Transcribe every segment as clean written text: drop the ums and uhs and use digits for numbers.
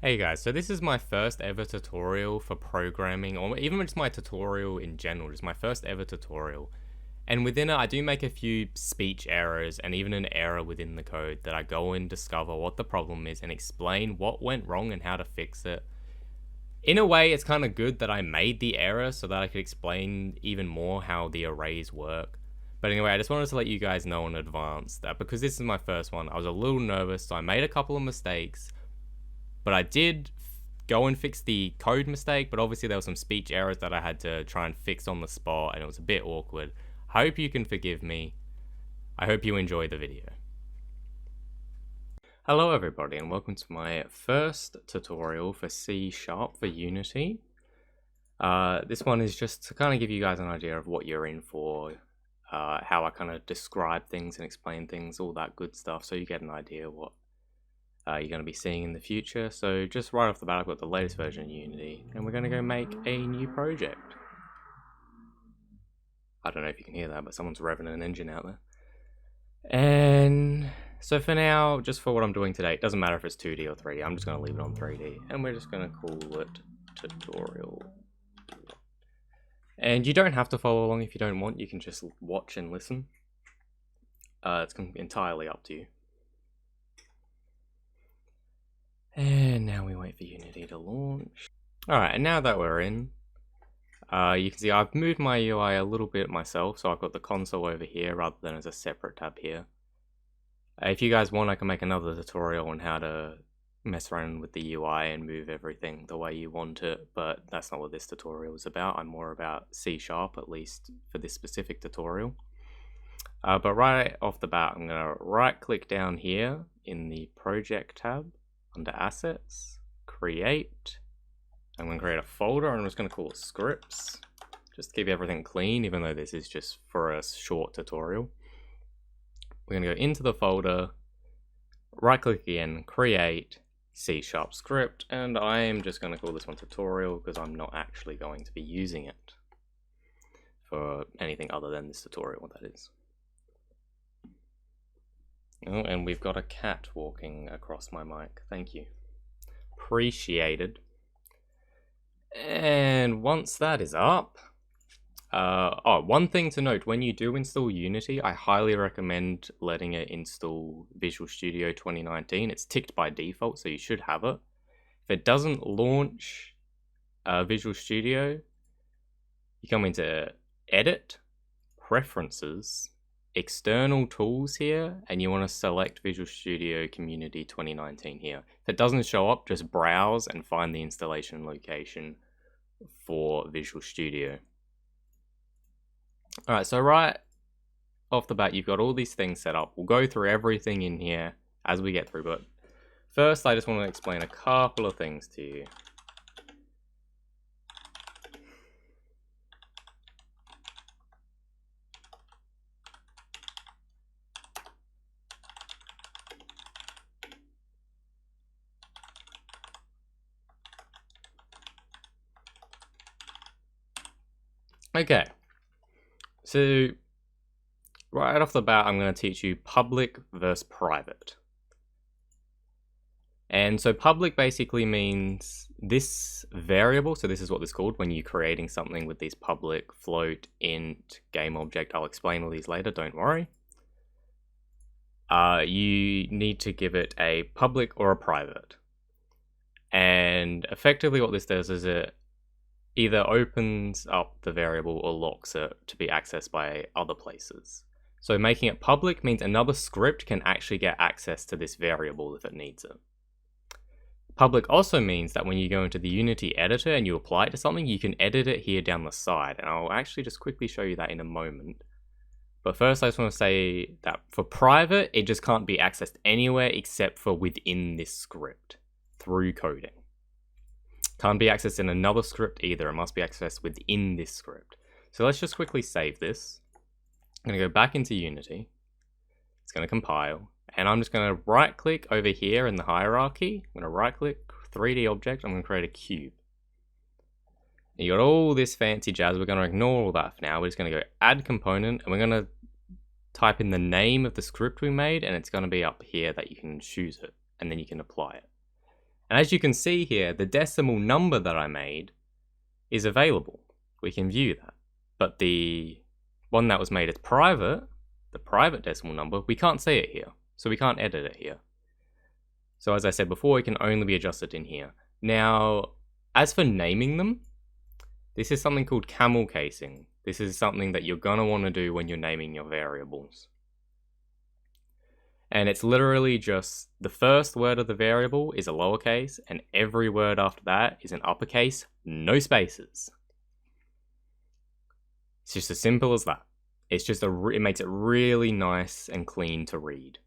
Hey guys, so this is my first ever tutorial for programming, or even just my tutorial in general, just my first ever tutorial. And within it, I do make a few speech errors and even an error within the code that I go and discover what the problem is and explain what went wrong and how to fix it. In a way, it's kind of good that I made the error so that I could explain even more how the arrays work. But anyway, I just wanted to let you guys know in advance that because this is my first one, I was a little nervous, so I made a couple of mistakes. But I did go and fix the code mistake, but obviously there were some speech errors that I had to try and fix on the spot, and it was a bit awkward. I hope you can forgive me. I hope you enjoy the video. Hello everybody, and welcome to my first tutorial for C# for Unity. This one is just to kind of give you guys an idea of what you're in for, how I kind of describe things and explain things, all that good stuff, so you get an idea what you're going to be seeing in the future. So just right off the bat, I've got the latest version of Unity, and we're going to go make a new project. I don't know if you can hear that, but someone's revving an engine out there. And so for now, just for what I'm doing today, it doesn't matter if it's 2D or 3D, I'm just going to leave it on 3D, and we're just going to call it tutorial. And you don't have to follow along if you don't want, you can just watch and listen. It's entirely up to you. And now we wait for Unity to launch. Alright, and now that we're in, you can see I've moved my UI a little bit myself, so I've got the console over here rather than as a separate tab here. If you guys want, I can make another tutorial on how to mess around with the UI and move everything the way you want it, but that's not what this tutorial is about. I'm more about C#, at least for this specific tutorial. But right off the bat, I'm going to right click down here in the project tab, under assets, create. I'm going to create a folder and I'm just going to call it scripts, just to keep everything clean, even though this is just for a short tutorial. We're going to go into the folder, right click again, create C# script, and I am just going to call this one tutorial because I'm not actually going to be using it for anything other than this tutorial, that is. Oh, and we've got a cat walking across my mic. Thank you. Appreciated. And once that is up, one thing to note, when you do install Unity, I highly recommend letting it install Visual Studio 2019. It's ticked by default, so you should have it. If it doesn't launch Visual Studio, you come into Edit, Preferences, External Tools here, and you want to select Visual Studio Community 2019 here. If it doesn't show up, just browse and find the installation location for Visual Studio. Alright, so right off the bat, you've got all these things set up. We'll go through everything in here as we get through, but first I just want to explain a couple of things to you. Okay, so right off the bat, I'm going to teach you public versus private. And so public basically means this variable, so this is what this is called when you're creating something with these public, float, int, game object. I'll explain all these later, don't worry. You need to give it a public or a private. And effectively what this does is it either opens up the variable or locks it to be accessed by other places. So making it public means another script can actually get access to this variable if it needs it. Public also means that when you go into the Unity editor and you apply it to something, you can edit it here down the side, and I'll actually just quickly show you that in a moment. But first I just want to say that for private, it just can't be accessed anywhere except for within this script through coding. Can't be accessed in another script either, it must be accessed within this script. So let's just quickly save this. I'm going to go back into Unity, it's going to compile, and I'm just going to right click over here in the hierarchy, I'm going to right click 3D object, I'm going to create a cube. And you got all this fancy jazz, we're going to ignore all that for now, we're just going to go add component, and we're going to type in the name of the script we made, and it's going to be up here that you can choose it, and then you can apply it. And as you can see here, the decimal number that I made is available. We can view that. But the one that was made as private, the private decimal number, we can't see it here. So we can't edit it here. So as I said before, it can only be adjusted in here. Now, as for naming them, this is something called camel casing. This is something that you're gonna want to do when you're naming your variables. And it's literally just the first word of the variable is a lowercase, and every word after that is an uppercase, no spaces. It's just as simple as that. It's just it makes it really nice and clean to read.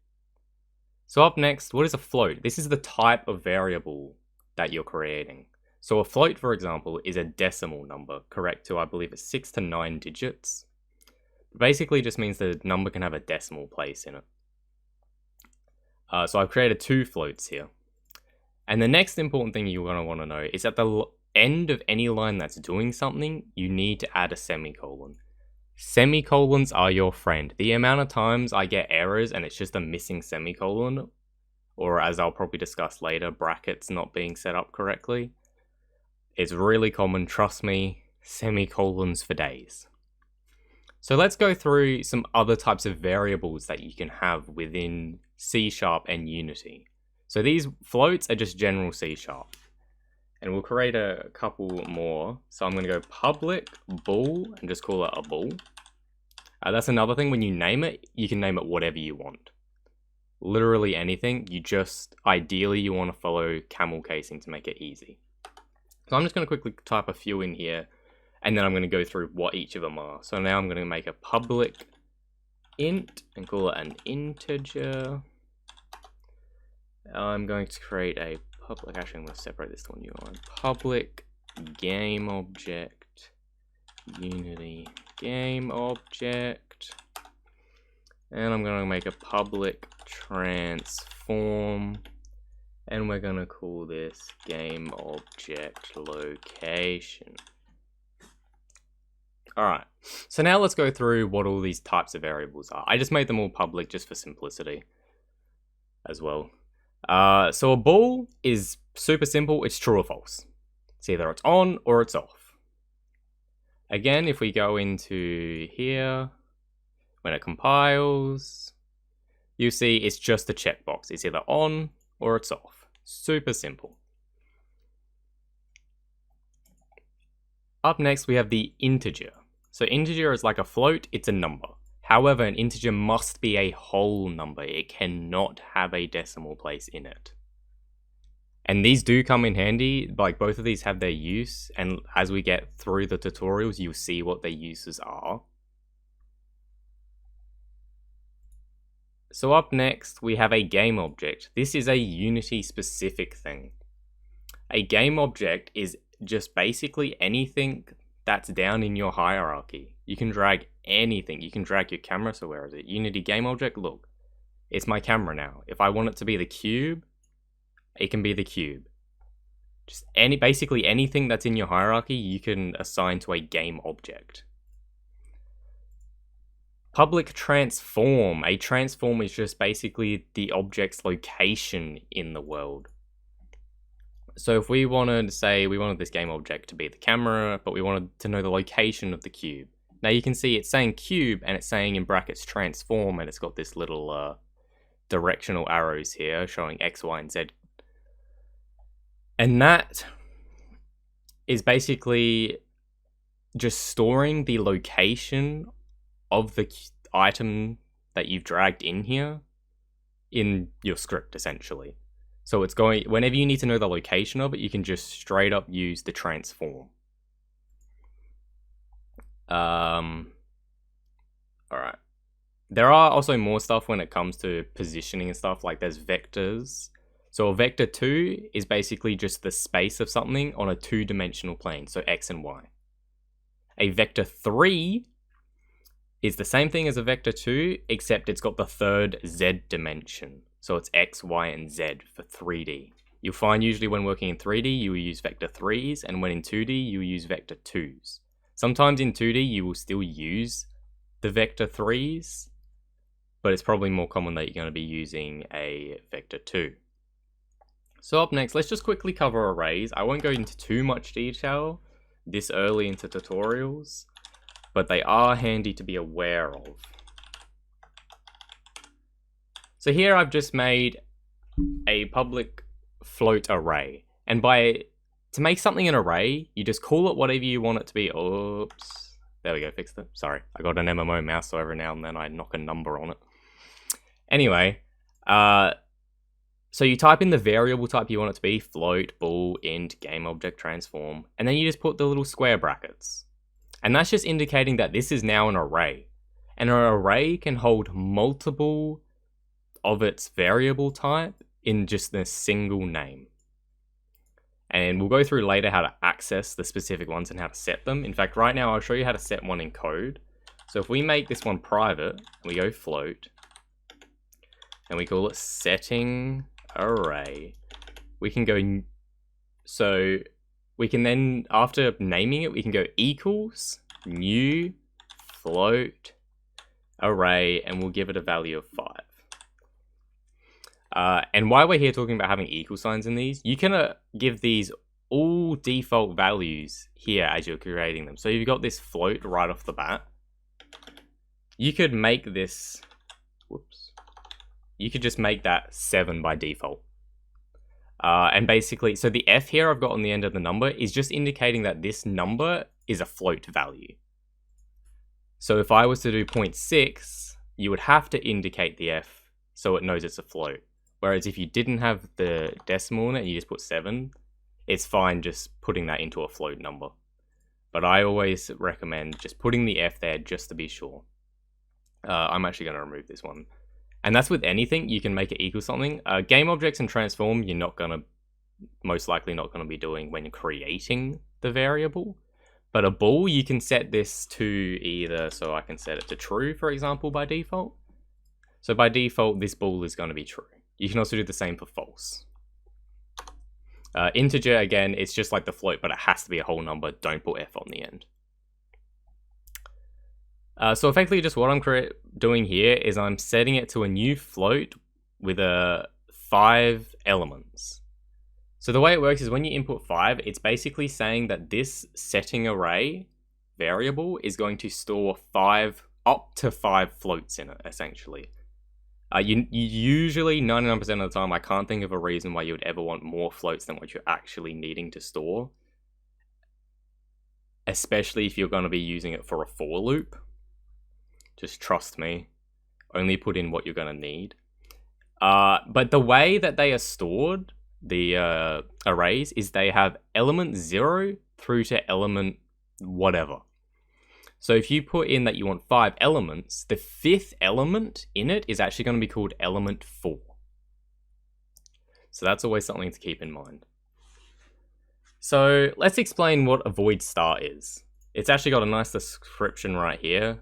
So up next, what is a float? This is the type of variable that you're creating. So a float, for example, is a decimal number, correct to, I believe, it's 6 to 9 digits. Basically just means the number can have a decimal place in it. So I've created 2 floats here. And the next important thing you're going to want to know is at the end of any line that's doing something, you need to add a semicolon. Semicolons are your friend. The amount of times I get errors and it's just a missing semicolon, or as I'll probably discuss later, brackets not being set up correctly, it's really common, trust me, semicolons for days. So let's go through some other types of variables that you can have within C# and Unity. So these floats are just general C#. And we'll create a couple more. So I'm going to go public bool and just call it a bool. That's another thing, when you name it, you can name it whatever you want. Literally anything. Ideally you want to follow camel casing to make it easy. So I'm just going to quickly type a few in here, and then I'm going to go through what each of them are. So now I'm going to make a public int and call it an integer. I'm going to create a public, actually I'm going to separate this to a new line. Public game object, Unity game object. And I'm going to make a public transform. And we're going to call this game object location. Alright, so now let's go through what all these types of variables are. I just made them all public just for simplicity as well. So a bool is super simple, it's true or false. It's either it's on or it's off. Again, if we go into here, when it compiles, you see it's just a checkbox. It's either on or it's off. Super simple. Up next, we have the integer. So integer is like a float, it's a number. However, an integer must be a whole number. It cannot have a decimal place in it. And these do come in handy, like both of these have their use, and as we get through the tutorials, you'll see what their uses are. So up next, we have a game object. This is a Unity specific thing. A game object is just basically anything that's down in your hierarchy. You can drag anything. You can drag your camera, so where is it? Unity game object, look. It's my camera now. If I want it to be the cube, it can be the cube. Just basically anything that's in your hierarchy, you can assign to a game object. Public transform. A transform is just basically the object's location in the world. So if we wanted to say we wanted this game object to be the camera, but we wanted to know the location of the cube. Now you can see it's saying cube and it's saying in brackets transform, and it's got this little directional arrows here showing X, Y, and Z. And that is basically just storing the location of the item that you've dragged in here in your script, essentially. So it's going, whenever you need to know the location of it, you can just straight up use the transform. Alright. There are also more stuff when it comes to positioning and stuff, like there's vectors. So a vector 2 is basically just the space of something on a 2-dimensional plane, so X and Y. A vector 3 is the same thing as a vector 2, except it's got the third Z dimension. So it's X, Y, and Z for 3D. You'll find usually when working in 3D, you will use vector 3s, and when in 2D, you will use vector 2s. Sometimes in 2D, you will still use the vector 3s, but it's probably more common that you're going to be using a vector 2. So up next, let's just quickly cover arrays. I won't go into too much detail this early into tutorials, but they are handy to be aware of. So here I've just made a public float array, and to make something an array, you just call it whatever you want it to be. Oops, there we go, fixed it. Sorry, I got an MMO mouse, so every now and then I knock a number on it. Anyway, so you type in the variable type you want it to be, float, bool, int, game object, transform, and then you just put the little square brackets. And that's just indicating that this is now an array. And an array can hold multiple of its variable type in just a single name. And we'll go through later how to access the specific ones and how to set them. In fact, right now I'll show you how to set one in code. So if we make this one private, we go float, and we call it setting array, we can go, so we can then, after naming it, we can go equals new float array, and we'll give it a value of 5. And while we're here talking about having equal signs in these, you can give these all default values here as you're creating them. So you've got this float right off the bat. You could make this, you could just make that 7 by default. And basically, so the F here I've got on the end of the number is just indicating that this number is a float value. So if I was to do 0.6, you would have to indicate the F so it knows it's a float. Whereas if you didn't have the decimal in it and you just put 7, it's fine just putting that into a float number. But I always recommend just putting the F there just to be sure. I'm actually going to remove this one. And that's with anything, you can make it equal something. Game objects and transform, you're most likely not going to be doing when you're creating the variable. But a bool, you can set this to either, so I can set it to true, for example, by default. So by default, this bool is going to be true. You can also do the same for false. Integer, again, it's just like the float, but it has to be a whole number. Don't put F on the end. So effectively, just what I'm doing here is I'm setting it to a new float with 5 elements. So the way it works is when you input 5, it's basically saying that this setting array variable is going to store up to 5 floats in it, essentially. You usually, 99% of the time, I can't think of a reason why you would ever want more floats than what you're actually needing to store. Especially if you're going to be using it for a for loop. Just trust me. Only put in what you're going to need. But the way that they are stored, the arrays, is they have element 0 through to element whatever. So if you put in that you want 5 elements, the 5th element in it is actually going to be called element 4. So that's always something to keep in mind. So let's explain what a void start is. It's actually got a nice description right here,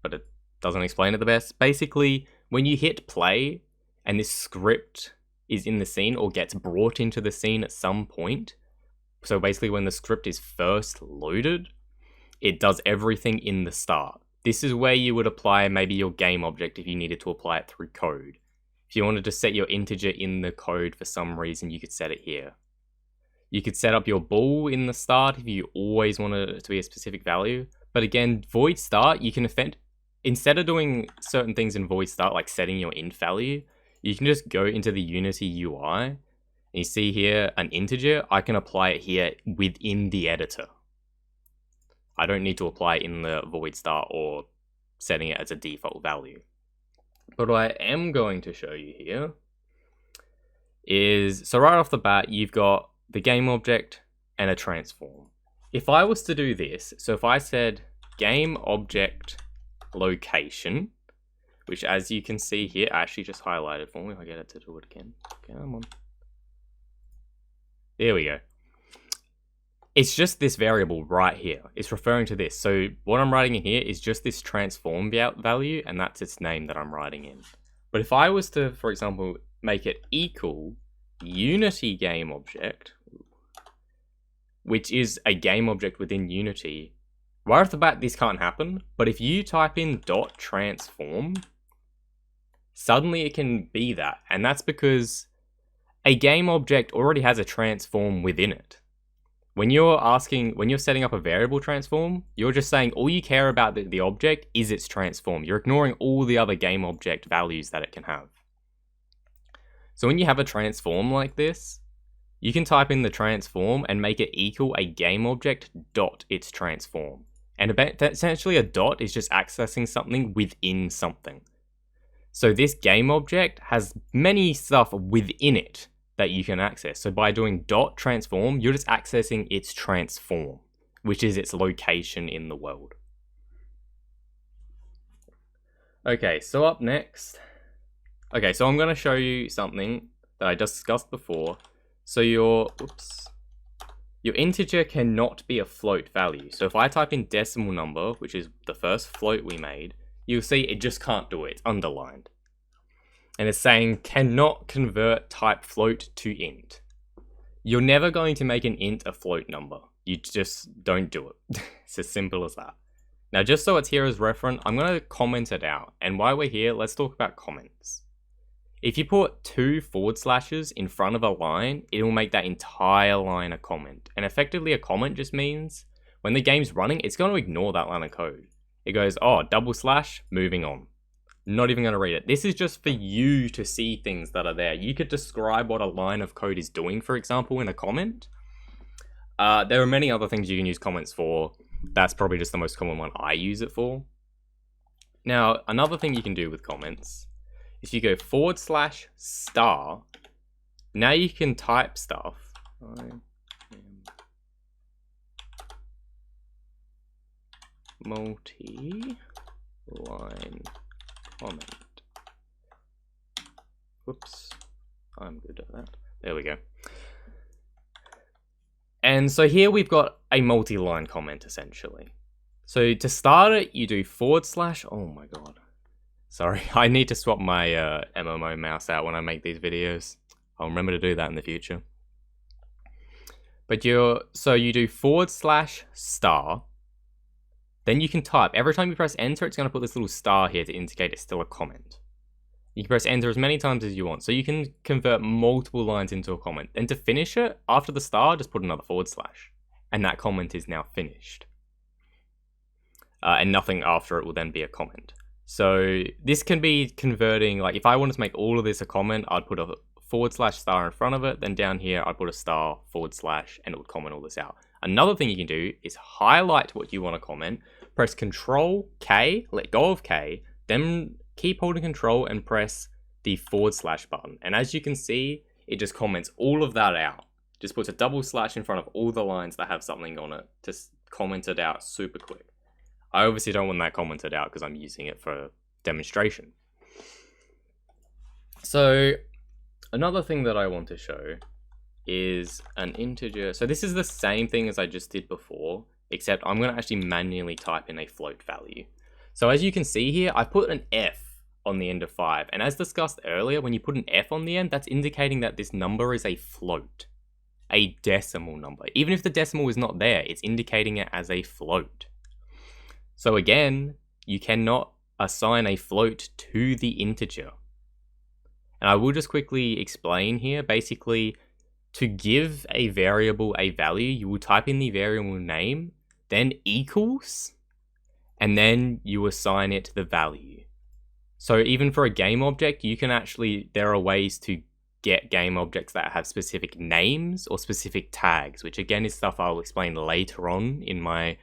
but it doesn't explain it the best. Basically, when you hit play and this script is in the scene or gets brought into the scene at some point, so basically when the script is first loaded, it does everything in the start. This is where you would apply maybe your game object if you needed to apply it through code. If you wanted to set your integer in the code for some reason, you could set it here. You could set up your bool in the start if you always wanted it to be a specific value. But again, void start, you can instead of doing certain things in void start, like setting your int value, you can just go into the Unity UI, and you see here an integer. I can apply it here within the editor. I don't need to apply it in the void start or setting it as a default value. But what I am going to show you here is, so right off the bat, you've got the game object and a transform. If I was to do this, so if I said game object location, which as you can see here, I actually just highlighted for me. I'll get it to do it again. Come on. There we go. It's just this variable right here. It's referring to this. So what I'm writing in here is just this transform value, and that's its name that I'm writing in. But if I was to, for example, make it equal Unity game object, which is a game object within Unity, right off the bat, this can't happen. But if you type in .transform, suddenly it can be that. And that's because a game object already has a transform within it. When you're setting up a variable transform, you're just saying all you care about the object is its transform. You're ignoring all the other game object values that it can have. So when you have a transform like this, you can type in the transform and make it equal a game object dot its transform. And essentially a dot is just accessing something within something. So this game object has many stuff within it that you can access. So by doing dot transform, you're just accessing its transform, which is its location in the world. Okay, so up next. Okay, so I'm going to show you something that I discussed before. So your integer cannot be a float value. So if I type in decimal number, which is the first float we made, you'll see it just can't do it. It's underlined. And it's saying cannot convert type float to int. You're never going to make an int a float number. You just don't do it. It's as simple as that. Now, just so it's here as reference, I'm going to comment it out. And while we're here, let's talk about comments. If you put 2 forward slashes in front of a line, it will make that entire line a comment. And effectively, a comment just means when the game's running, it's going to ignore that line of code. It goes, oh, double slash, moving on. Not even going to read it. This is just for you to see things that are there. You could describe what a line of code is doing, for example, in a comment. There are many other things you can use comments for. That's probably just the most common one I use it for. Now, another thing you can do with comments, if you go /*, now you can type stuff. Multi-line comment. Whoops, I'm good at that. There we go. And so here we've got a multi-line comment essentially. So to start it, you do /. Oh my god. Sorry, I need to swap my MMO mouse out when I make these videos. I'll remember to do that in the future. But you do /*. Then you can type. Every time you press enter, it's going to put this little star here to indicate it's still a comment. You can press enter as many times as you want. So you can convert multiple lines into a comment. Then to finish it, after the star, just put another /. And that comment is now finished. And nothing after it will then be a comment. So this can be converting, like if I wanted to make all of this a comment, I'd put a /* in front of it. Then down here, I'd put a star // and it would comment all this out. Another thing you can do is highlight what you want to comment, press Control K, let go of K, then keep holding Control and press the / button. And as you can see, it just comments all of that out. Just puts a double slash in front of all the lines that have something on it to comment it out super quick. I obviously don't want that commented out because I'm using it for demonstration. So another thing that I want to show is an integer. So this is the same thing as I just did before, except I'm going to actually manually type in a float value. So as you can see here, I put an F on the end of 5. And as discussed earlier, when you put an F on the end, that's indicating that this number is a float, a decimal number. Even if the decimal is not there, it's indicating it as a float. So again, you cannot assign a float to the integer. And I will just quickly explain here. Basically, to give a variable a value, you will type in the variable name, then equals, and then you assign it the value. So even for a game object, you can actually, there are ways to get game objects that have specific names or specific tags, which again is stuff I'll explain later on in my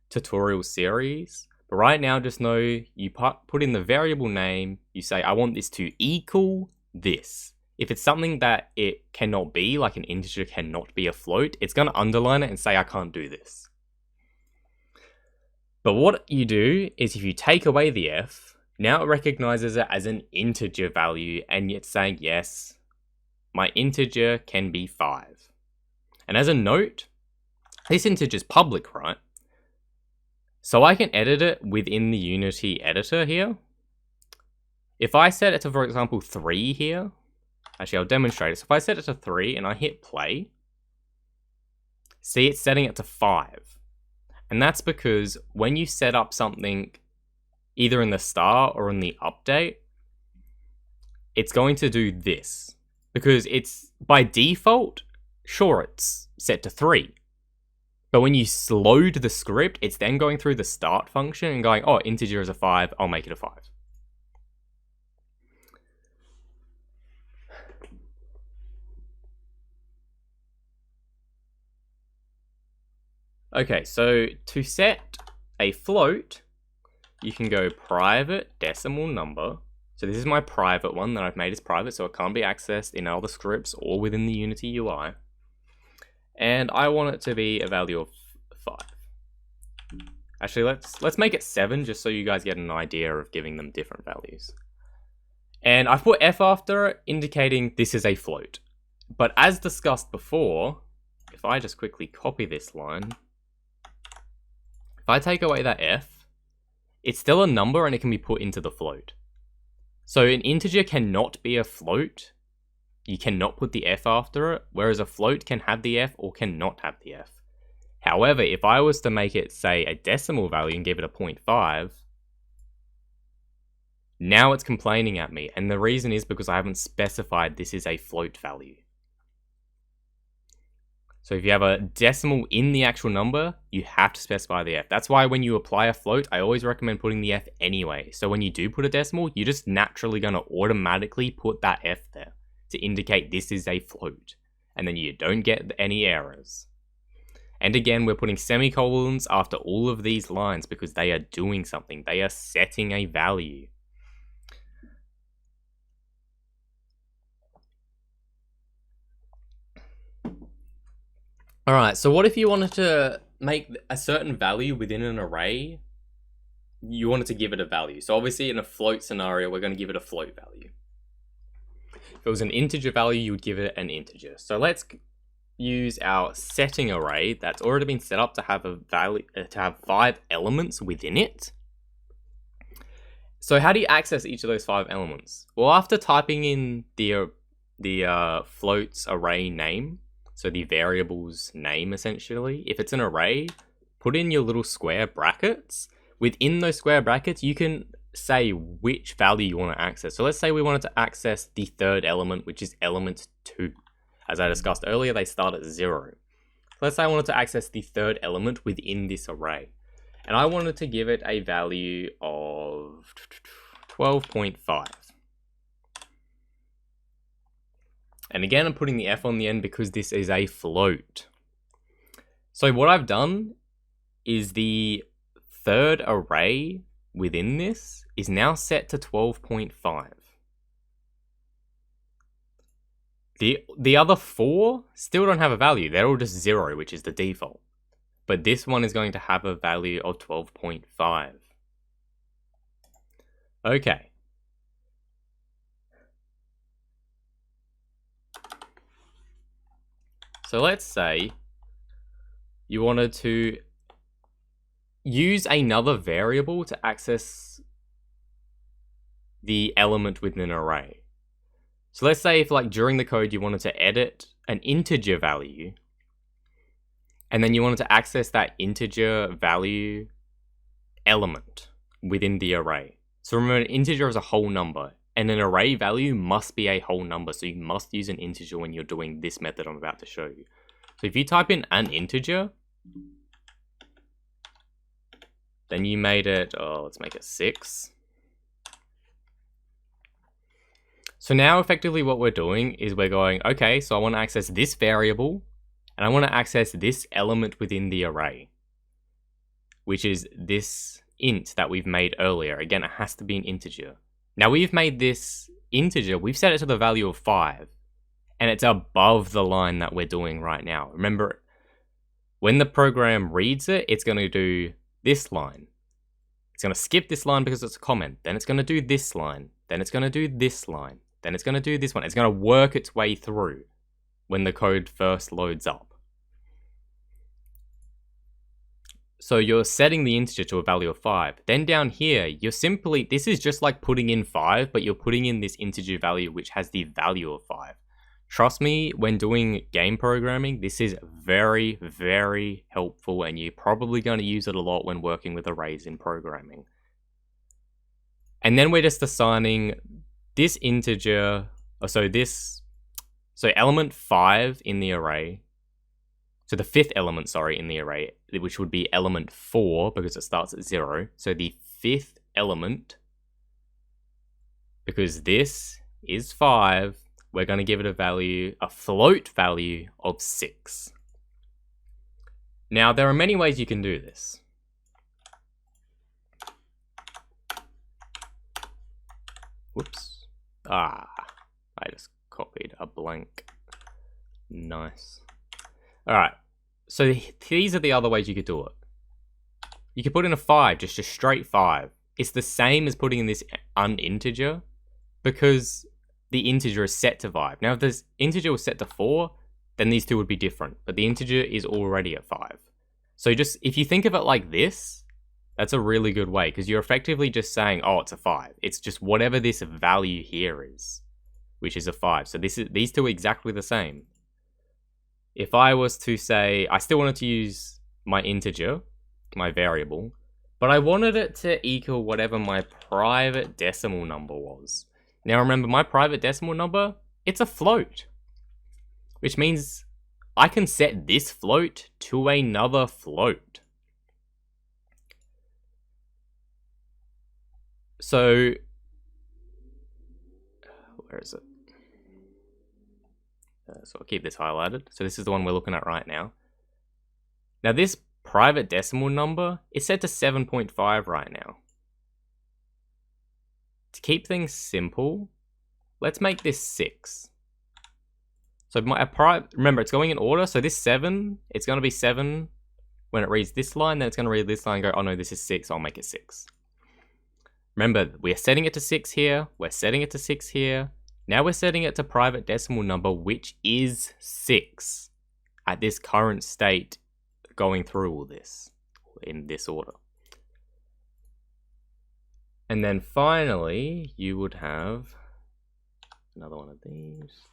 tutorial series. But right now, just know you put in the variable name, you say, I want this to equal this. If it's something that it cannot be, like an integer cannot be a float, it's going to underline it and say, I can't do this. But what you do is if you take away the F, now it recognizes it as an integer value and it's saying, yes, my integer can be 5. And as a note, this integer is public, right? So I can edit it within the Unity editor here. If I set it to, for example, 3 here, actually I'll demonstrate it. So if I set it to 3 and I hit play, see it's setting it to 5. And that's because when you set up something either in the start or in the update, it's going to do this. Because it's, by default, sure, it's set to 3. But when you load the script, it's then going through the start function and going, oh, integer is a 5, I'll make it a 5. Okay, so to set a float, you can go private decimal number. So this is my private one that I've made as private, so it can't be accessed in other scripts or within the Unity UI. And I want it to be a value of 5. Actually, let's make it 7, just so you guys get an idea of giving them different values. And I've put F after it, indicating this is a float. But as discussed before, if I just quickly copy this line, if I take away that F, it's still a number and it can be put into the float. So an integer cannot be a float. You cannot put the F after it, whereas a float can have the F or cannot have the F. However, if I was to make it, say, a decimal value and give it a 0.5, now it's complaining at me, and the reason is because I haven't specified this is a float value. So if you have a decimal in the actual number, you have to specify the F. That's why when you apply a float, I always recommend putting the F anyway. So when you do put a decimal, you're just naturally going to automatically put that F there to indicate this is a float. And then you don't get any errors. And again, we're putting semicolons after all of these lines because they are doing something. They are setting a value. Alright, so what if you wanted to make a certain value within an array? You wanted to give it a value. So obviously in a float scenario, we're going to give it a float value. If it was an integer value, you would give it an integer. So let's use our setting array that's already been set up to have a value, to have 5 elements within it. So how do you access each of those 5 elements? Well, after typing in the floats array name, so the variable's name essentially, if it's an array, put in your little square brackets. Within those square brackets, you can say which value you want to access. So let's say we wanted to access the third element, which is element 2. As I discussed earlier, they start at 0. Let's say I wanted to access the third element within this array. And I wanted to give it a value of 12.5. And again, I'm putting the F on the end because this is a float. So what I've done is the third array within this is now set to 12.5. The other 4 still don't have a value. They're all just 0, which is the default. But this one is going to have a value of 12.5. Okay. So let's say you wanted to use another variable to access the element within an array. So let's say if, like, during the code you wanted to edit an integer value, and then you wanted to access that integer value element within the array. So remember, an integer is a whole number, and an array value must be a whole number, so you must use an integer when you're doing this method I'm about to show you. So if you type in an integer, then you made it, let's make it 6. So now effectively what we're doing is we're going, okay, so I want to access this variable, and I want to access this element within the array, which is this int that we've made earlier. Again, it has to be an integer. Now we've made this integer, we've set it to the value of 5, and it's above the line that we're doing right now. Remember, when the program reads it, it's going to do this line. It's going to skip this line because it's a comment. Then it's going to do this line. Then it's going to do this line. Then it's going to do this one. It's going to work its way through when the code first loads up. So you're setting the integer to a value of 5. Then down here, you're simply, this is just like putting in 5, but you're putting in this integer value which has the value of 5. Trust me, when doing game programming, this is very, very helpful, and you're probably going to use it a lot when working with arrays in programming. And then we're just assigning this integer, so this So element 5 in the array, so the 5th element, sorry, in the array, which would be element 4 because it starts at 0. So the 5th element, because this is 5, we're going to give it a float value of 6. Now, there are many ways you can do this. Whoops. I just copied a blank. Nice. Alright, so these are the other ways you could do it. You could put in a 5, just a straight 5. It's the same as putting in this uninteger, because the integer is set to 5. Now, if this integer was set to 4, then these two would be different, but the integer is already at 5. So just, if you think of it like this, that's a really good way, because you're effectively just saying, oh, it's a 5. It's just whatever this value here is, which is a 5. So these two are exactly the same. If I was to say, I still wanted to use my integer, my variable, but I wanted it to equal whatever my private decimal number was. Now remember, my private decimal number, it's a float, which means I can set this float to another float. So, where is it? So I'll keep this highlighted. So this is the one we're looking at right now. Now this private decimal number is set to 7.5 right now. To keep things simple, let's make this 6. So remember, it's going in order. So this 7, it's going to be 7 when it reads this line. Then it's going to read this line and go, oh no, this is 6. I'll make it 6. Remember, we're setting it to 6 here. We're setting it to 6 here. Now we're setting it to private decimal number, which is 6 at this current state, going through all this in this order. And then finally, you would have another one of these,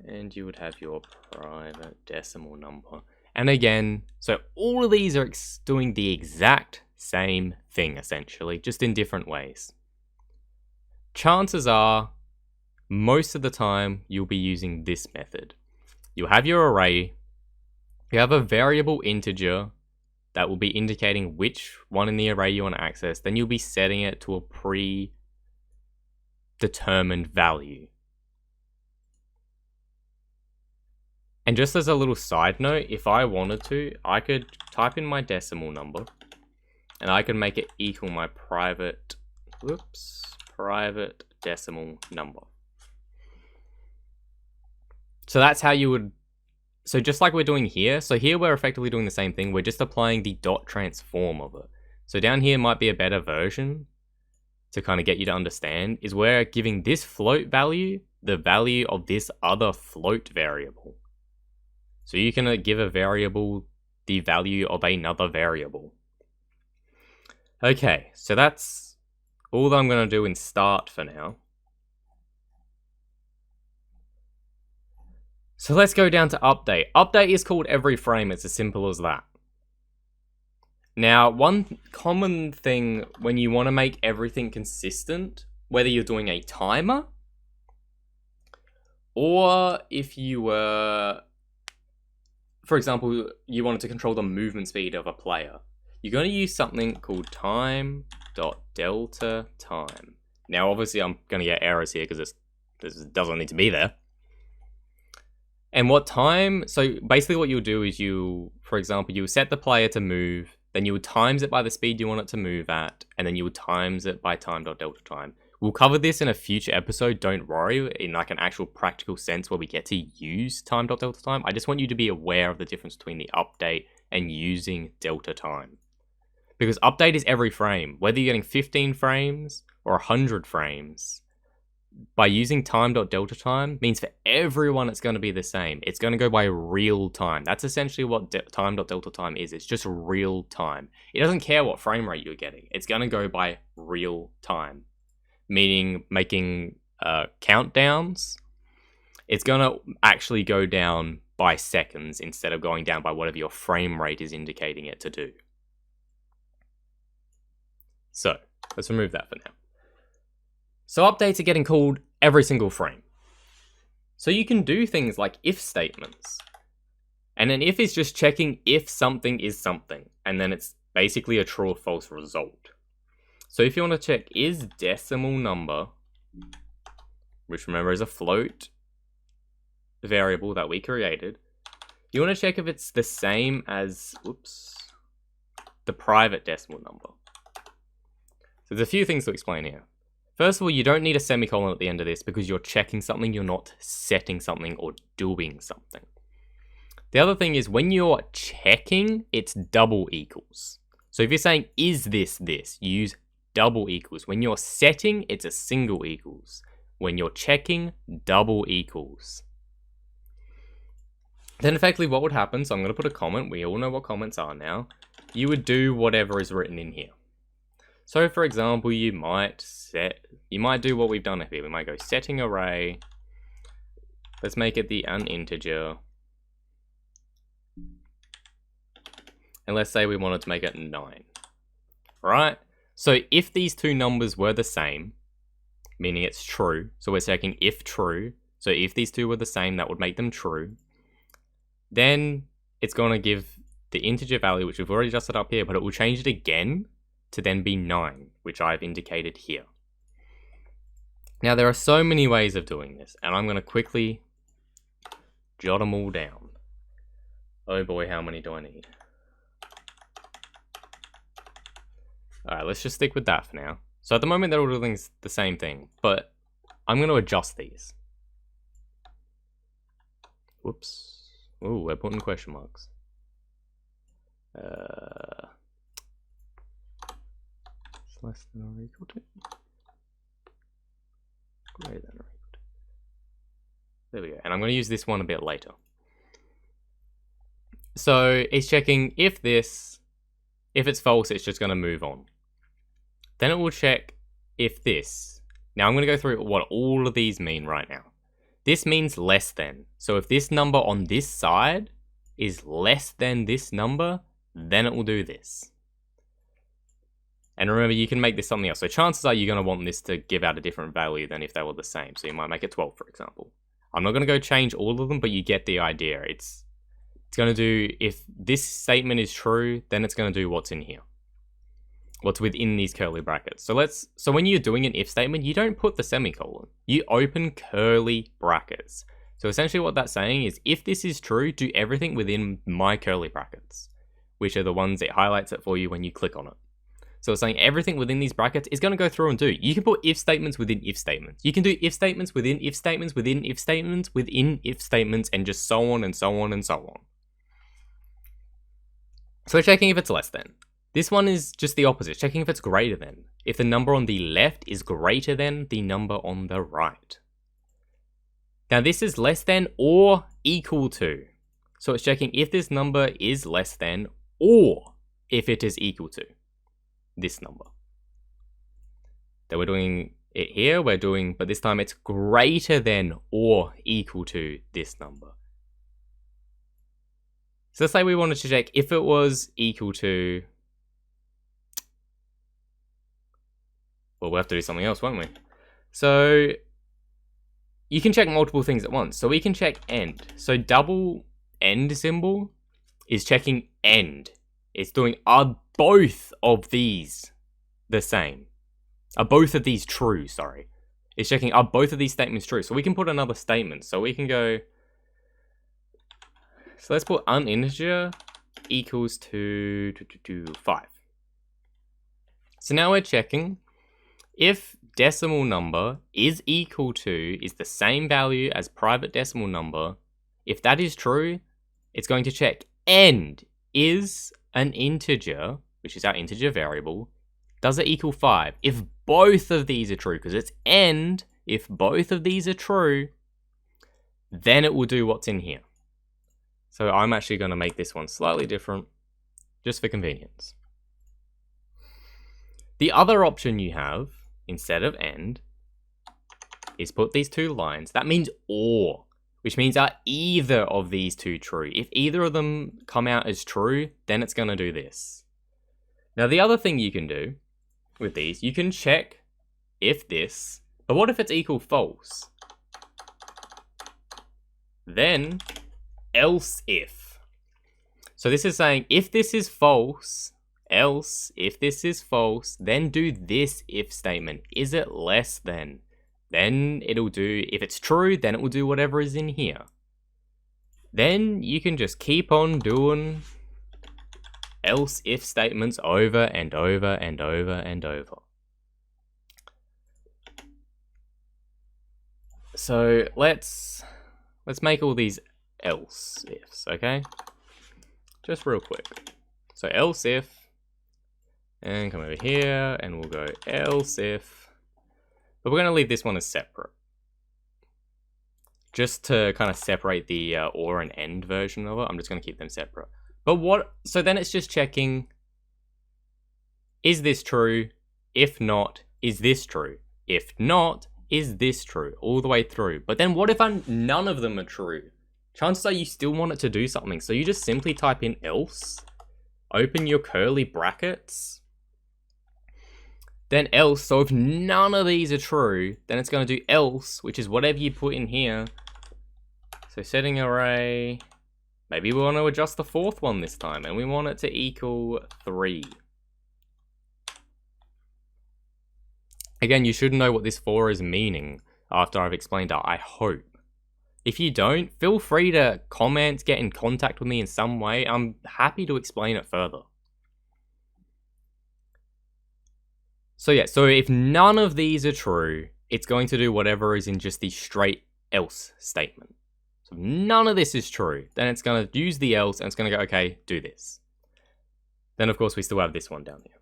and you would have your private decimal number. And again, so all of these are doing the exact same thing, essentially, just in different ways. Chances are, most of the time, you'll be using this method. You'll have your array, you have a variable integer that will be indicating which one in the array you want to access, then you'll be setting it to a predetermined value. And just as a little side note, if I wanted to, I could type in my decimal number, and I can make it equal my private decimal number. So that's how you would, so just like we're doing here, so here we're effectively doing the same thing, we're just applying the dot transform of it. So down here might be a better version to kind of get you to understand, is we're giving this float value the value of this other float variable. So you can give a variable the value of another variable. Okay, so that's all that I'm going to do in start for now. So let's go down to update. Update is called every frame, it's as simple as that. Now, one common thing when you want to make everything consistent, whether you're doing a timer, or if you were, for example, you wanted to control the movement speed of a player, you're going to use something called time.delta time. Now, obviously, I'm going to get errors here because this doesn't need to be there. And what time, so basically what you'll do is for example, you set the player to move, then you would times it by the speed you want it to move at, and then you would times it by time.delta time. We'll cover this in a future episode, don't worry, in like an actual practical sense where we get to use time.delta time. I just want you to be aware of the difference between the update and using delta time. Because update is every frame, whether you're getting 15 frames or 100 frames. By using time.delta time means for everyone it's going to be the same. It's going to go by real time. That's essentially what time.delta time is. It's just real time. It doesn't care what frame rate you're getting. It's going to go by real time. Meaning making countdowns. It's going to actually go down by seconds instead of going down by whatever your frame rate is indicating it to do. So, let's remove that for now. So updates are getting called every single frame. So you can do things like if statements. And an if is just checking if something is something, and then it's basically a true or false result. So if you want to check is decimal number, which remember is a float variable that we created, you want to check if it's the same as, the private decimal number. So there's a few things to explain here. First of all, you don't need a semicolon at the end of this because you're checking something, you're not setting something or doing something. The other thing is when you're checking, it's double equals. So if you're saying, is this, you use double equals. When you're setting, it's a single equals. When you're checking, double equals. Then effectively what would happen, so I'm going to put a comment, we all know what comments are now. You would do whatever is written in here. So for example, you might do what we've done here. We might go setting array. Let's make it an integer. And let's say we wanted to make it 9. Right? So if these two numbers were the same, meaning it's true, so we're checking if true. So if these two were the same, that would make them true. Then it's going to give the integer value, which we've already adjusted up here, but it will change it again to then be 9, which I've indicated here. Now there are so many ways of doing this, and I'm going to quickly jot them all down. Oh boy, how many do I need? Alright, let's just stick with that for now. So at the moment they're all doing the same thing, but I'm going to adjust these. Whoops. Ooh, we're putting question marks. It's less than or equal to. Greater than or equal to. There we go. And I'm going to use this one a bit later. So it's checking if it's false, it's just going to move on. Then it will check if this. Now I'm going to go through what all of these mean right now. This means less than. So if this number on this side is less than this number, then it will do this. And remember, you can make this something else. So chances are you're going to want this to give out a different value than if they were the same. So you might make it 12, for example. I'm not going to go change all of them, but you get the idea. It's going to do, if this statement is true, then it's going to do what's in here. What's within these curly brackets. So when you're doing an if statement, you don't put the semicolon. You open curly brackets. So essentially what that's saying is, if this is true, do everything within my curly brackets, which are the ones it highlights it for you when you click on it. So it's saying everything within these brackets is going to go through and do. You can put if statements within if statements. You can do if statements within if statements within if statements within if statements, and just so on and so on and so on. So checking if it's less than. This one is just the opposite, checking if it's greater than. If the number on the left is greater than the number on the right. Now this is less than or equal to. So it's checking if this number is less than or if it is equal to this number. Then we're doing it here, but this time it's greater than or equal to this number. So let's say we wanted to check if it was equal to, well, we'll have to do something else, won't we? So you can check multiple things at once. So we can check end. So double end symbol is checking end. It's doing, are both of these the same? Are both of these true, sorry. It's checking, are both of these statements true? So we can put another statement. So we can go, so let's put uninteger equals to 5. So now we're checking if decimal number is equal to, is the same value as private decimal number. If that is true, it's going to check end is an integer, which is our integer variable. Does it equal 5? If both of these are true, because it's end, if both of these are true, then it will do what's in here. So I'm actually going to make this one slightly different, just for convenience. The other option you have, instead of end, is put these two lines. That means or, which means are either of these two true? If either of them come out as true, then it's going to do this. Now the other thing you can do with these, you can check if this, but what if it's equal false? then else if. So this is saying if this is false, else if this is false, then do this if statement. Is it less than? Then it'll do, if it's true, then it will do whatever is in here. Then you can just keep on doing else if statements over and over and over and over. So let's make all these else ifs, okay? Just real quick. So else if, and come over here, and we'll go else if, but we're going to leave this one as separate, just to kind of separate the or and end version of it. I'm just going to keep them separate. But what? So then it's just checking: is this true? If not, is this true? If not, is this true? All the way through. But then what if none of them are true? Chances are you still want it to do something. So you just simply type in else, open your curly brackets, then else. So if none of these are true, then it's going to do else, which is whatever you put in here. So setting array, maybe we want to adjust the fourth one this time, and we want it to equal 3. Again, you should know what this 4 is meaning after I've explained it, I hope. If you don't, feel free to comment, get in contact with me in some way. I'm happy to explain it further. So yeah, so if none of these are true, it's going to do whatever is in just the straight else statement. So if none of this is true, then it's going to use the else and it's going to go, okay, do this. Then of course we still have this one down here.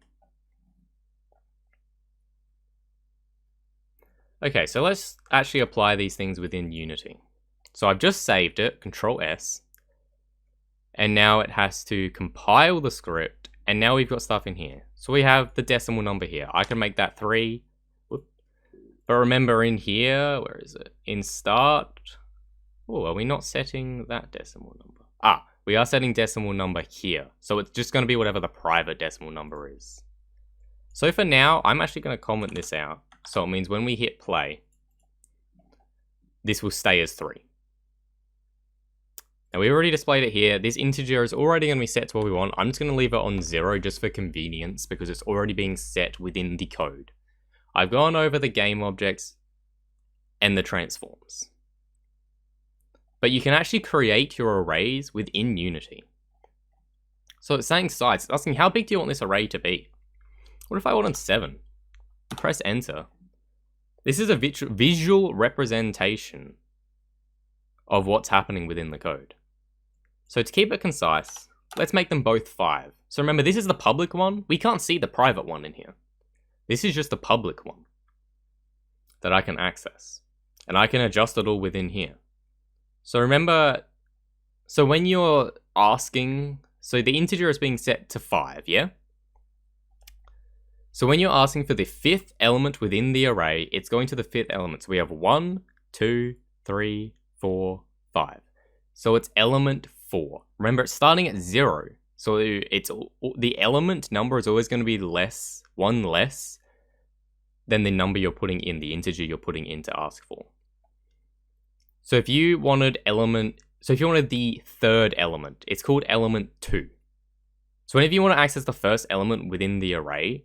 Okay, so let's actually apply these things within Unity. So I've just saved it, Control S, and now it has to compile the script, and now we've got stuff in here. So we have the decimal number here. I can make that 3. Whoop. But remember in here, where is it? In start, oh, are we not setting that decimal number? Ah, we are setting decimal number here. So it's just going to be whatever the private decimal number is. So for now, I'm actually going to comment this out. So it means when we hit play, this will stay as 3. Now we already displayed it here. This integer is already going to be set to what we want. I'm just going to leave it on 0 just for convenience because it's already being set within the code. I've gone over the game objects and the transforms. But you can actually create your arrays within Unity. So it's saying size. It's asking how big do you want this array to be? What if I wanted 7? Press enter. This is a visual representation of what's happening within the code. So to keep it concise, let's make them both 5. So remember, this is the public one. We can't see the private one in here. This is just the public one that I can access. And I can adjust it all within here. So remember, so when you're asking, so the integer is being set to 5, yeah? So when you're asking for the 5th element within the array, it's going to the 5th element. So we have 1, 2, 3, 4, 5. So it's element 4. Remember, it's starting at 0. So it's the element number is always going to be one less than the number you're putting in, the integer you're putting in to ask for. So if you wanted the 3rd element, it's called element 2. So whenever you want to access the first element within the array,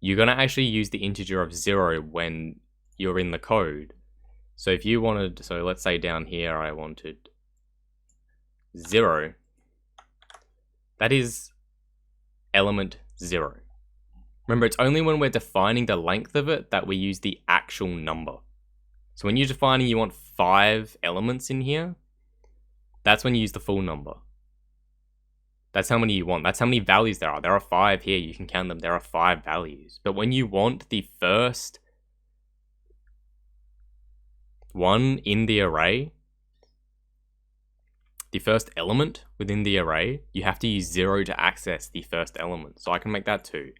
you're going to actually use the integer of 0 when you're in the code. So if you wanted, so let's say down here I wanted 0, that is element 0. Remember, it's only when we're defining the length of it that we use the actual number. So when you're defining you want 5 elements in here, that's when you use the full number. That's how many you want. That's how many values there are. There are 5 here. You can count them. There are 5 values. But when you want the first one in the array, the first element within the array, you have to use 0 to access the first element. So I can make that 2.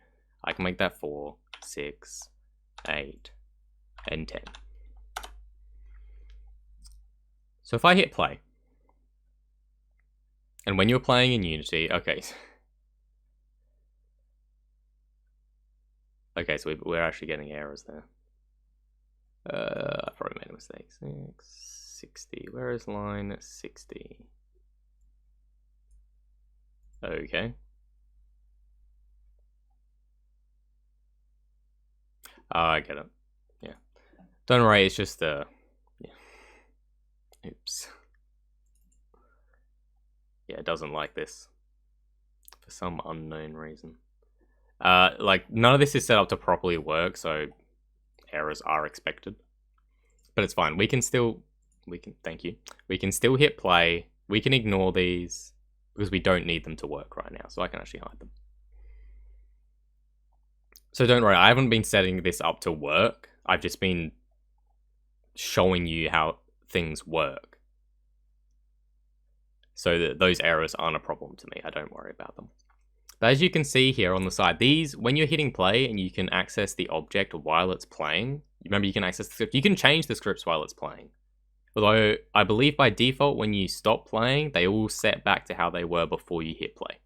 I can make that 4, 6, 8, and 10. So if I hit play, and when you're playing in Unity, okay. Okay, so we're actually getting errors there. I probably made a mistake. 6, 60. Where is line 60? Okay. Oh, I get it. Yeah. Don't worry, it's just the... Yeah. Oops. Yeah, it doesn't like this. For some unknown reason. Like, none of this is set up to properly work, so errors are expected. But it's fine. We can still... Thank you. We can still hit play. We can ignore these, because we don't need them to work right now, so I can actually hide them. So don't worry, I haven't been setting this up to work. I've just been showing you how things work. So that those errors aren't a problem to me. I don't worry about them. But as you can see here on the side, these, when you're hitting play and you can access the object while it's playing, remember you can access the script, you can change the scripts while it's playing. Although, I believe by default, when you stop playing, they all set back to how they were before you hit play.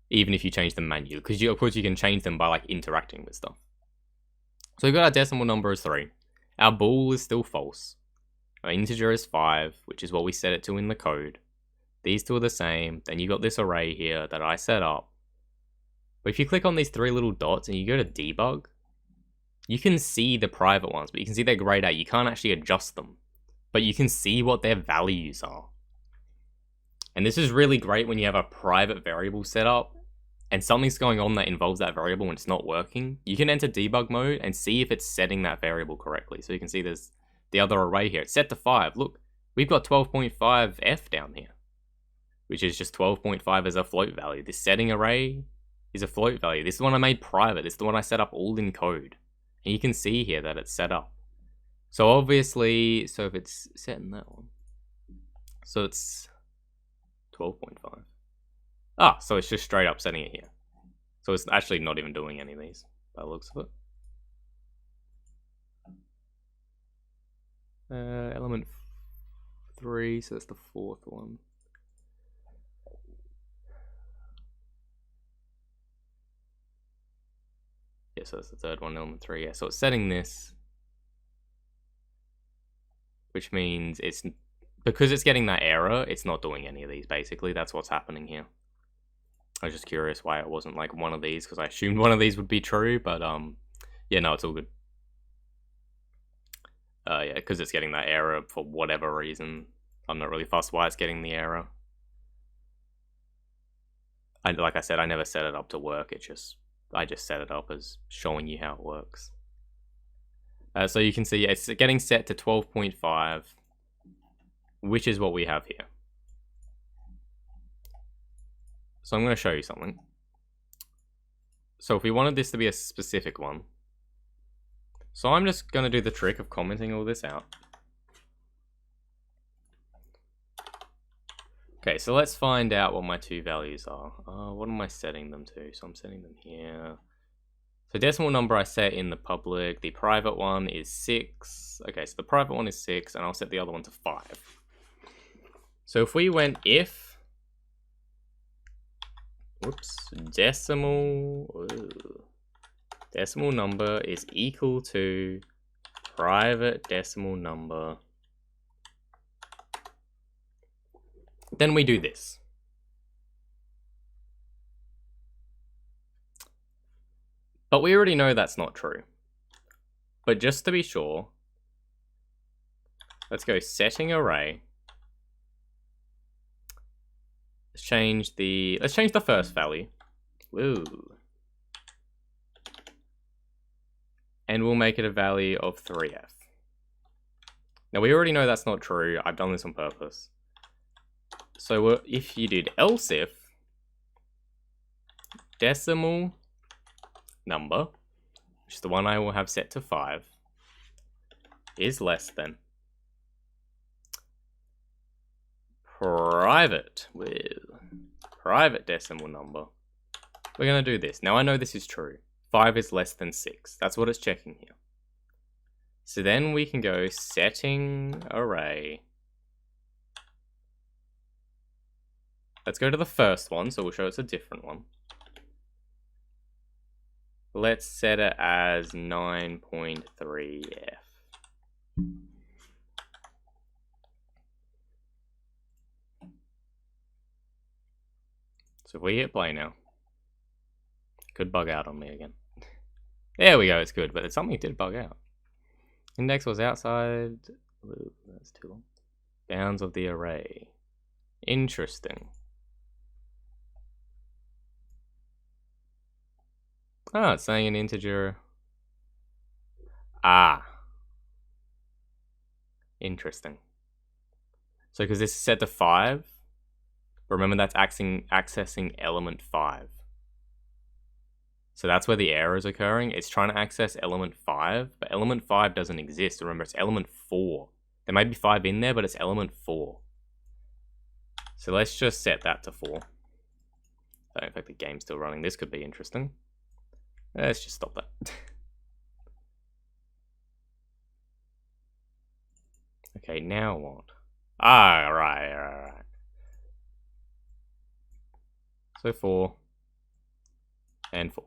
Even if you change them manually, because of course you can change them by like interacting with stuff. So we've got our decimal number as 3. Our bool is still false. Our integer is 5, which is what we set it to in the code. These two are the same. Then you've got this array here that I set up. But if you click on these 3 little dots and you go to debug, you can see the private ones, but you can see they're grayed out. You can't actually adjust them, but you can see what their values are. And this is really great when you have a private variable set up and something's going on that involves that variable and it's not working. You can enter debug mode and see if it's setting that variable correctly. So you can see there's the other array here. It's set to 5. Look, we've got 12.5f down here, which is just 12.5 as a float value. This setting array is a float value. This is the one I made private. This is the one I set up all in code. And you can see here that it's set up. So obviously, so if it's set in that one, so it's 12.5. Ah, so it's just straight up setting it here. So it's actually not even doing any of these, by the looks of it. Element 3, so that's the 4th one. Yeah, so that's the 3rd one, element 3. Yeah, so it's setting this, which means it's, because it's getting that error, it's not doing any of these, basically. That's what's happening here. I was just curious why it wasn't like one of these, because I assumed one of these would be true, but yeah, no, it's all good. Yeah, because it's getting that error for whatever reason. I'm not really fussed why it's getting the error. Like I said, I never set it up to work. I just set it up as showing you how it works. So you can see it's getting set to 12.5, which is what we have here. So I'm going to show you something. So if we wanted this to be a specific one, so I'm just going to do the trick of commenting all this out. Okay, so let's find out what my 2 values are. What am I setting them to? So I'm setting them here. So decimal number I set in the public. The private one is 6. Okay, so the private one is 6, and I'll set the other one to 5. So if we went if... Whoops, decimal number is equal to private decimal number, then we do this. But we already know that's not true. But just to be sure, let's go setting array. Let's change the first value. Woo. And we'll make it a value of 3f. Now we already know that's not true. I've done this on purpose. So if you did else if decimal number, which is the one I will have set to 5, is less than private decimal number, we're going to do this. Now I know this is true. 5 is less than 6. That's what it's checking here. So then we can go setting array. Let's go to the first one, so we'll show it's a different one. Let's set it as 9.3f. So if we hit play now, it could bug out on me again. There we go, it's good, but something did bug out. Index was outside. Ooh, that's too long. Bounds of the array. Interesting. Ah, it's saying an integer. Ah. Interesting. So because this is set to 5, remember that's accessing element 5. So that's where the error is occurring. It's trying to access element 5, but element 5 doesn't exist. Remember, it's element 4. There may be 5 in there, but it's element 4. So let's just set that to 4. Oh, in fact, the game's still running. This could be interesting. Let's just stop that. Okay, now what? Ah, right. So 4 and 4.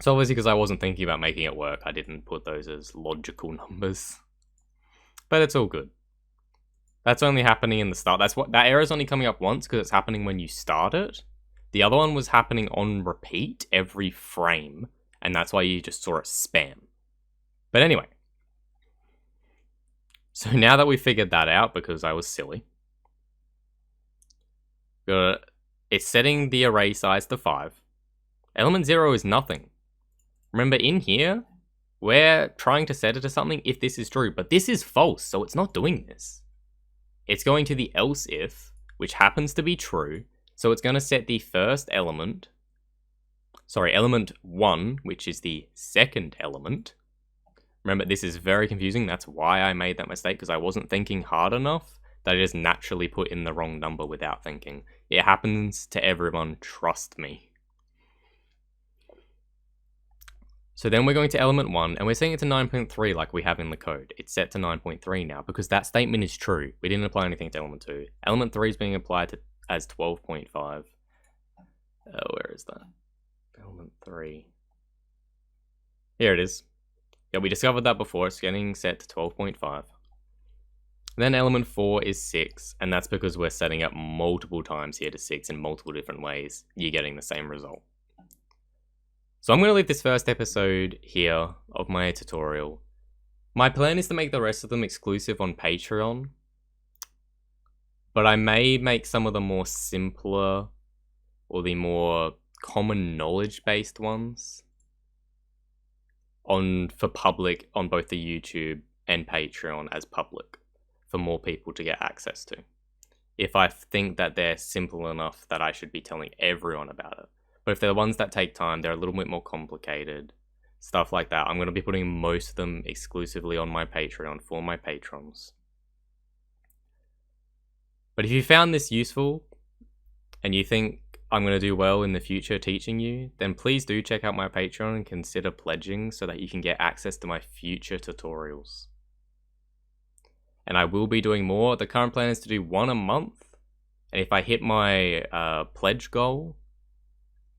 So obviously because I wasn't thinking about making it work, I didn't put those as logical numbers. But it's all good. That's only happening in the start. That error's only coming up once because it's happening when you start it. The other one was happening on repeat every frame, and that's why you just saw it spam. But anyway. So now that we figured that out, because I was silly, it's setting the array size to 5. Element 0 is nothing. Remember, in here, we're trying to set it to something if this is true, but this is false, so it's not doing this. It's going to the else if, which happens to be true, so it's going to set the first element, element 1, which is the second element. Remember, this is very confusing. That's why I made that mistake, because I wasn't thinking hard enough that I just naturally put in the wrong number without thinking. It happens to everyone, trust me. So then we're going to element 1, and we're setting it to 9.3 like we have in the code. It's set to 9.3 now, because that statement is true. We didn't apply anything to element 2. Element 3 is being applied to as 12.5. Where is that? Element 3. Here it is. Yeah, we discovered that before. It's getting set to 12.5. Then element 4 is 6, and that's because we're setting up multiple times here to 6 in multiple different ways. You're getting the same result. So I'm going to leave this first episode here of my tutorial. My plan is to make the rest of them exclusive on Patreon, but I may make some of the more simpler or the more common knowledge-based ones for public on both the YouTube and Patreon as public for more people to get access to. If I think that they're simple enough that I should be telling everyone about it. But if they're the ones that take time, they're a little bit more complicated, stuff like that. I'm going to be putting most of them exclusively on my Patreon for my patrons. But if you found this useful and you think I'm going to do well in the future teaching you, then please do check out my Patreon and consider pledging so that you can get access to my future tutorials. And I will be doing more. The current plan is to do 1 a month. And if I hit my pledge goal,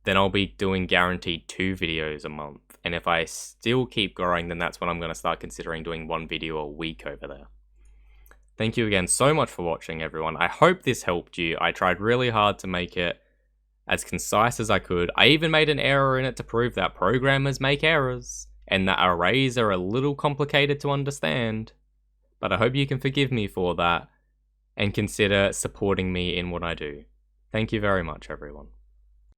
then I'll be doing guaranteed 2 videos a month. And if I still keep growing, then that's when I'm going to start considering doing 1 video a week over there. Thank you again so much for watching, everyone. I hope this helped you. I tried really hard to make it as concise as I could. I even made an error in it to prove that programmers make errors and that arrays are a little complicated to understand. But I hope you can forgive me for that and consider supporting me in what I do. Thank you very much, everyone.